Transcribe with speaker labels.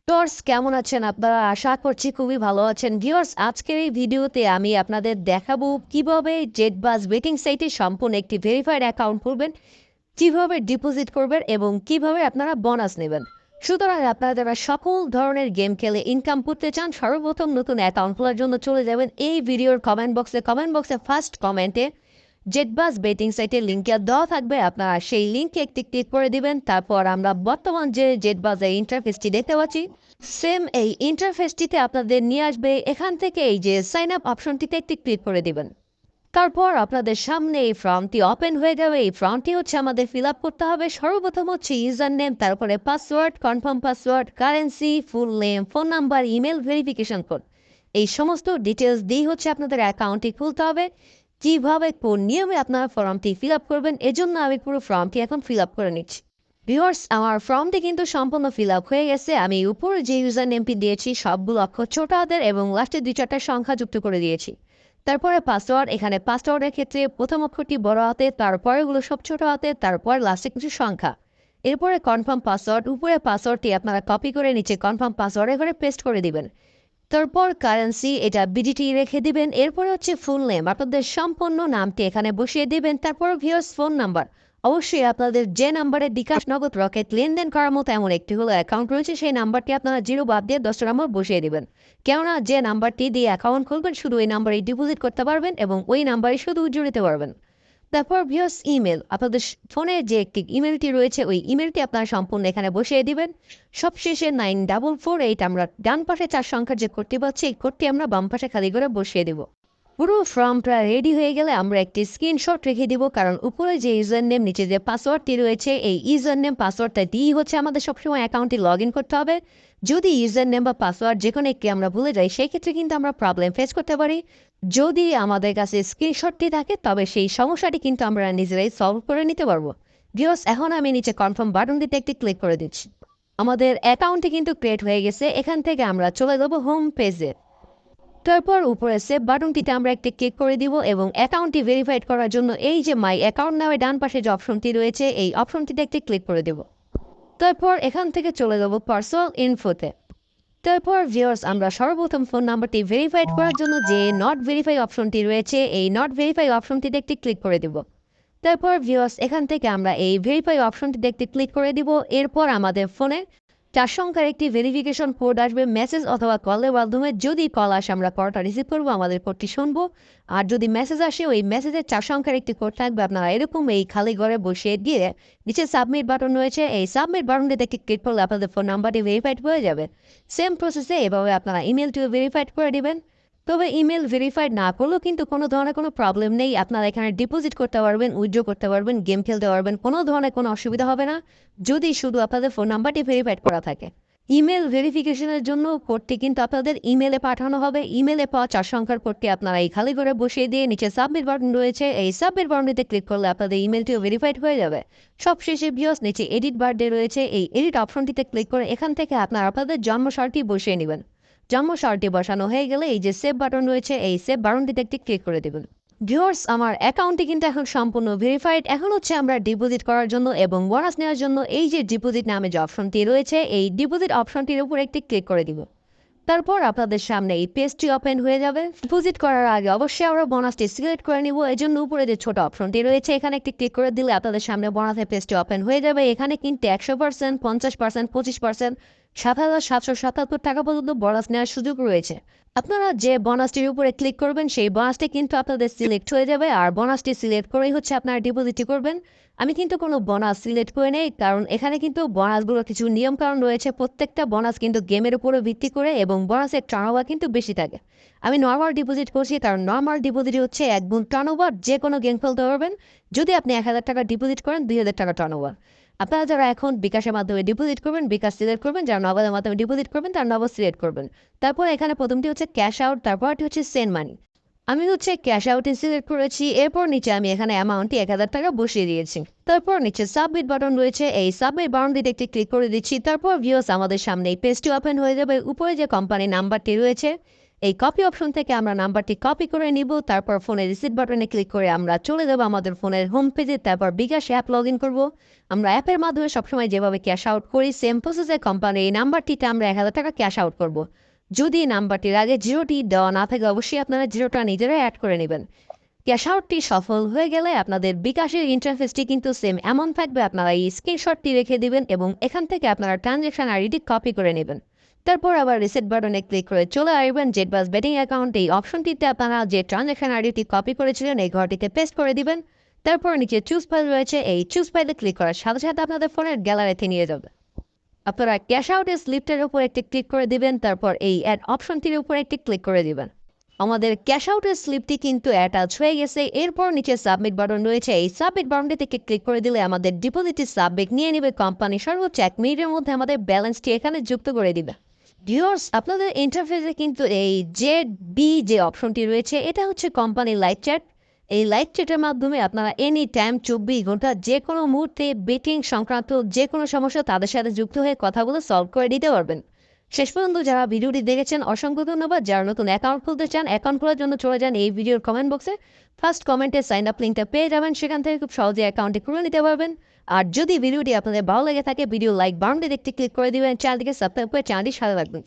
Speaker 1: Viewers কেমন আছেন আপনারা? আশা করছি খুবই ভালো আছেন। ভিউয়ার্স আজকের এই ভিডিওতে আমি আপনাদের দেখাবো কিভাবে জেটবাস বেটিং সাইটে সম্পূর্ণ একটি ভেরিফাইড অ্যাকাউন্ট খুলবেন, কিভাবে ডিপোজিট করবেন এবং কিভাবে আপনারা বোনাস নেবেন। সুতরাং আপনারা যারা সকল ধরনের গেম খেলে ইনকাম করতে চান সর্বপ্রথম নতুন অ্যাকাউন্ট খোলার জন্য চলে যাবেন এই ভিডিওর কমেন্ট বক্সে ফার্স্ট কমেন্টে জেটবাস বেটিং সাইটের লিঙ্কে দেওয়া থাকবে। আপনারা সেই লিঙ্কে একটি ক্লিক করে দিবেন। তারপর আমরা বর্তমান যে জেটবাসের ইন্টারফেসটি দেখতে পাচ্ছি সেম এই ইন্টারফেসটিতে আপনাদের নিয়ে আসবে। এখান থেকে এই যে সাইন আপ অপশনটিতে একটি ক্লিক করে দিবেন। তারপর আপনাদের সামনে এই ফর্মটি ওপেন হয়ে যাবে। এই ফর্মটি হচ্ছে আমাদের ফিল আপ করতে হবে। সর্বপ্রথম হচ্ছে ইউজার নেম, তারপরে password, confirm password, currency, full name, phone number, email, verification code. এই সমস্ত ডিটেলস দিয়ে হচ্ছে আপনাদের অ্যাকাউন্টটি খুলতে হবে। কিভাবে কোন নিয়মে আপনারা ফর্মটি ফিল আপ করবেন এজন্য আমি পুরো ফর্মটি এখন ফিল আপ করে নিচ্ছি। ভিউয়ার্স আমার ফর্মটি কিন্তু সম্পূর্ণ ফিল আপ হয়ে গেছে। আমি উপরে যে ইউজার নেমটি দিয়েছি সবগুলো অক্ষর ছোট হাতের এবং লাস্টে ২-৪টা সংখ্যা যুক্ত করে দিয়েছি। তারপরে পাসওয়ার্ড, এখানে পাসওয়ার্ডের ক্ষেত্রে প্রথম অক্ষরটি বড় হাতে, তারপরেগুলো সব ছোট হাতে, তারপর লাস্টে কিছু সংখ্যা। এরপরে কনফার্ম পাসওয়ার্ড, উপরে পাসওয়ার্ডটি আপনারা কপি করে নিচে কনফার্ম পাসওয়ার্ডে করে পেস্ট করে দিবেন। তারপর কারেন্সি এটা বিডিটি রেখে দিবেন। এরপরে হচ্ছে ফুল নেম, আপনাদের সম্পূর্ণ নামটি এখানে বসিয়ে দিবেন। তারপর ভিউয়ার্স ফোন নাম্বার, অবশ্যই আপনাদের যে নাম্বারে বিকাশ, নগদ, রকেট লেনদেন করার মতো এমন একটি হলো অ্যাকাউন্ট রয়েছে সেই নাম্বারটি আপনারা 0 বাদ দিয়ে 10টা নম্বর বসিয়ে দিবেন। কেননা যে নাম্বারটি দিয়ে অ্যাকাউন্ট খুলবেন শুধু ওই নাম্বারেই ডিপোজিট করতে পারবেন এবং ওই নাম্বারে শুধু উজ্জ্বল দিতে পারবেন। তারপর ভিউয়ার্স ইমেল, আপনাদের ফোনে যে একটি ইমেলটি রয়েছে ওই ইমেলটি আপনারা সম্পূর্ণ এখানে বসিয়ে দিবেন। সবশেষে 9448 আমরা ডান পাশে 4 সংখ্যার যে কোডটি পাচ্ছি এই কোডটি আমরা বাম পাশে খালি করে বসিয়ে দেব। পুরো ফর্মটা রেডি হয়ে গেলে আমরা একটি স্ক্রিনশট রেখে দিব, কারণ উপরে যে ইউজার নেম নিচে যে পাসওয়ার্ডটি রয়েছে এই ইউজার নেম পাসওয়ার্ডটা দিয়ে হচ্ছে আমাদের সবসময় অ্যাকাউন্টটি লগ ইন করতে হবে। যদি ইউজার নেম বা পাসওয়ার্ড যে কোনো একটি আমরা ভুলে যাই সেই ক্ষেত্রে কিন্তু আমরা প্রবলেম ফেস করতে পারি। যদি আমাদের কাছে স্ক্রিনশটটি থাকে তবে সেই সমস্যাটি কিন্তু আমরা নিজেরাই সলভ করে নিতে পারবো। ভিউয়ার্স এখন আমি নিচে কনফার্ম বাটন দিতে একটি ক্লিক করে দিচ্ছি। আমাদের অ্যাকাউন্টটি কিন্তু ক্রিয়েট হয়ে গেছে। এখান থেকে আমরা চলে যাবো হোম পেজে। তারপর উপরে সেভ বাটনটিতে আমরা একটি ক্লিক করে দিব এবং অ্যাকাউন্টটি ভেরিফাইড করার জন্য এই যে মাই অ্যাকাউন্ট নামে ডান পাশে যে অপশনটি রয়েছে এই অপশনটিতে একটি ক্লিক করে দেব। তারপর এখান থেকে চলে যাব পার্সোনাল ইনফোতে। তারপর ভিউয়ার্স আমরা সর্বপ্রথম ফোন নাম্বারটি ভেরিফাইড করার জন্য যে নট ভেরিফাই অপশনটি রয়েছে এই নট ভেরিফাই অপশনটিতে একটি ক্লিক করে দেব। তারপর ভিউয়ার্স এখান থেকে আমরা এই ভেরিফাই অপশনটিতে একটি ক্লিক করে দিব। এরপর আমাদের ফোনে 4 সংখ্যার একটি ভেরিফিকেশন কোড আসবে মেসেজ অথবা কলের মাধ্যমে। যদি কল আসে আমরা কলটা রিসিভ করবো, আমাদের কোডটি শুনবো। আর যদি মেসেজ আসে ওই মেসেজের 4 সংখ্যার একটি কোড থাকবে। আপনারা এরকম এই খালি ঘরে বসিয়ে দিয়ে নিচে সাবমিট বাটন রয়েছে এই সাবমিট বাটনটিতে একটি ক্লিক করলে আপনাদের ফোন নাম্বারটি ভেরিফাইড হয়ে যাবে। সেম প্রসেসে এভাবে আপনারা ইমেলটিও ভেরিফাইড করে দিবেন। তবে ইমেল ভেরিফাইড না করলেও কিন্তু কোনো ধরনের কোনো প্রবলেম নেই। আপনারা এখানে ডিপোজিট করতে পারবেন, উইথড্র করতে পারবেন, গেম খেলতে পারবেন, কোনো ধরনের কোনো অসুবিধা হবে না যদি শুধু আপনাদের ফোন নাম্বারটি ভেরিফাইড করা থাকে। ইমেল ভেরিফিকেশনের জন্য কোডটি কিন্তু আপনাদের ইমেলে পাঠানো হবে। ইমেলে পাওয়া 4 সংখ্যার কোডটি আপনারা এই খালি করে বসিয়ে দিয়ে নিচে সাবমিট বাটন রয়েছে এই সাবমিট বাটনটিতে ক্লিক করলে আপনাদের ইমেলটিও ভেরিফাইড হয়ে যাবে। সবশেষে ভিউয়ার্স নিচে এডিট বার্থডে রয়েছে এই এডিট অপশনটিতে ক্লিক করে এখান থেকে আপনারা আপনাদের জন্মসালটি বসিয়ে নেবেন। জন্মসালটি বসানো হয়ে গেলে এই যে সেভ বাটন রয়েছে এই সেভ বাটনটিতে একটি ক্লিক করে দেবেন। ভিউয়ার্স আমার অ্যাকাউন্টটি কিন্তু এখন সম্পূর্ণ ভেরিফাইড। এখন হচ্ছে আমরা ডিপোজিট করার জন্য এবং বোনাস নেওয়ার জন্য এই যে ডিপোজিট নামে যে অপশনটি রয়েছে এই ডিপোজিট অপশনটির উপর একটি ক্লিক করে দিব। তারপর আপনাদের সামনে এই পেজটি ওপেন হয়ে যাবে। ডিপোজিট করার আগে অবশ্যই আমরা বোনাসটি সিলেক্ট করে নিব। এই জন্য উপরে যে ছোট অপশনটি রয়েছে এখানে একটি ক্লিক করে দিলে আপনাদের সামনে বোনাসের পেজটি ওপেন হয়ে যাবে। এখানে কিন্তু 100%, 50%, 25%, 7,777 টাকা পর্যন্ত বোনাস নেওয়ার সুযোগ রয়েছে। আপনারা যে বোনাসটির উপরে ক্লিক করবেন সেই বোনাসটি কিন্তু আপনাদের সিলেক্ট হয়ে যাবে আর বোনাসটি সিলেক্ট করেই হচ্ছে আপনারা ডিপোজিটটি করবেন। আমি কিন্তু কোনো বোনাস সিলেক্ট করে নেই, কারণ এখানে কিন্তু বোনাসগুলো কিছু নিয়মকানুন রয়েছে। প্রত্যেকটা বোনাস কিন্তু গেমের উপরে ভিত্তি করে এবং বোনাসের টার্নওভার কিন্তু বেশি থাকে। আমি নর্মাল ডিপোজিট করছি কারণ নর্মাল ডিপোজিট হচ্ছে 1 গুণ টার্নওভার, যে কোনো গেম খেলতে পারবেন। যদি আপনি 1,000 টাকা ডিপোজিট করেন 2,000 টাকা টার্নওভার। আপনারা যারা এখন বিকাশের মাধ্যমে ডিপোজিট করবেন বিকাশ সিলেক্ট করবেন, যারা নগদের মাধ্যমে ডিপোজিট করবেন তারা নগদ সিলেক্ট করবেন। তারপর এখানে প্রথমটি হচ্ছে ক্যাশ আউট, তারপরটি হচ্ছে সেন্ড মানি। আমি হচ্ছে ক্যাশ আউটে সিলেক্ট করেছি। এরপর নিচে আমি এখানে অ্যামাউন্টটি 1,000 টাকা বসিয়ে দিয়েছি। তারপর নিচে সাবমিট বাটন রয়েছে এই সাবমিট বাটনটিতে একটি ক্লিক করে দিচ্ছি। তারপর ভিউয়ার্স আমাদের সামনে এই পেজটি ওপেন হয়ে যাবে। উপরে যে কোম্পানি নাম্বারটি রয়েছে এই কপি অপশন থেকে আমরা নাম্বারটি কপি করে নিব, তারপর ফোনের রিসিট বাটনে ক্লিক করে আমরা চলে যাব আমাদের ফোনের হোম পেজে, তারপর বিকাশ অ্যাপ লগ ইন করবো। আমরা অ্যাপের মাধ্যমে সবসময় যেভাবে ক্যাশ আউট করি সেম প্রসেসে কোম্পানির এই নাম্বারটিতে আমরা 1,000 টাকা ক্যাশ আউট করব। যদি নাম্বারটির আগে জিরোটি দেওয়া না থাকে অবশ্যই আপনারা জিরোটা নিজেরাই অ্যাড করে নেবেন। ক্যাশ আউটটি সফল হয়ে গেলে আপনাদের বিকাশের ইন্টারফেসটি কিন্তু সেম এমন থাকবে। আপনারা এই স্ক্রিনশটটি রেখে দিবেন এবং এখান থেকে আপনারা ট্রানজ্যাকশন আইডিটি কপি করে নেবেন। তারপর আবার রিসেট বাটনে ক্লিক করে চলে আসবেন জেটবাস বেটিং অ্যাকাউন্ট। এই অপশনটিতে আপনারা যে ট্রানজ্যাকশন আইডিটি কপি করেছিলেন এই ঘরটিতে পেস্ট করে দিবেন। তারপর নিচে চুজ ফাইল রয়েছে, এই চুজ ফাইলে ক্লিক করার সাথে সাথে আপনাদের ফোনের গ্যালারিতে নিয়ে যাবে। আপনারা ক্যাশ আউটের স্লিপটার উপর একটি ক্লিক করে দিবেন, তারপর এই অ্যাড অপশনটির উপর একটি ক্লিক করে দিবেন। আমাদের ক্যাশ আউটের স্লিপটি কিন্তু অ্যাটাচ হয়ে গেছে। এরপর নিচে সাবমিট বাটন রয়েছে, এই সাবমিট বাটনটি থেকে ক্লিক করে দিলে আমাদের ডিপোজিটটি সাবমিট নিয়ে নেবে কোম্পানি। সর্বোচ্চ 1 মিনিটের মধ্যে আমাদের ব্যালেন্সটি এখানে যুক্ত করে দিবে। ভিউয়ার্স, আপনাদের ইন্টারফেসে কিন্তু এই যে অপশনটি রয়েছে এটা হচ্ছে কোম্পানির লাইভ চ্যাট। এই লাইভ চ্যাটের মাধ্যমে আপনারা এনি টাইম 24 ঘন্টা যে কোনো মুহূর্তে বেটিং সংক্রান্ত যে কোনো সমস্যা তাদের সাথে যুক্ত হয়ে কথাগুলো সলভ করে দিতে পারবেন। শেষ পর্যন্ত যারা ভিডিওটি দেখেছেন অসংখ্য ধন্যবাদ। যারা নতুন অ্যাকাউন্ট খুলতে চান অ্যাকাউন্ট খোলার জন্য চলে যান এই ভিডিওর কমেন্ট বক্সে। ফার্স্ট কমেন্টে সাইন আপ লিঙ্কটা পেয়ে যাবেন, সেখান থেকে খুব সহজে অ্যাকাউন্টটি খুলে নিতে পারবেন। আর যদি ভিডিওটি আপনাদের ভালো লেগে থাকে ভিডিও লাইক বাটনটি দেখতে ক্লিক করে দিবেন, চ্যানেলটিকে সাবস্ক্রাইব করে চ্যানেলটি সাথে রাখবেন।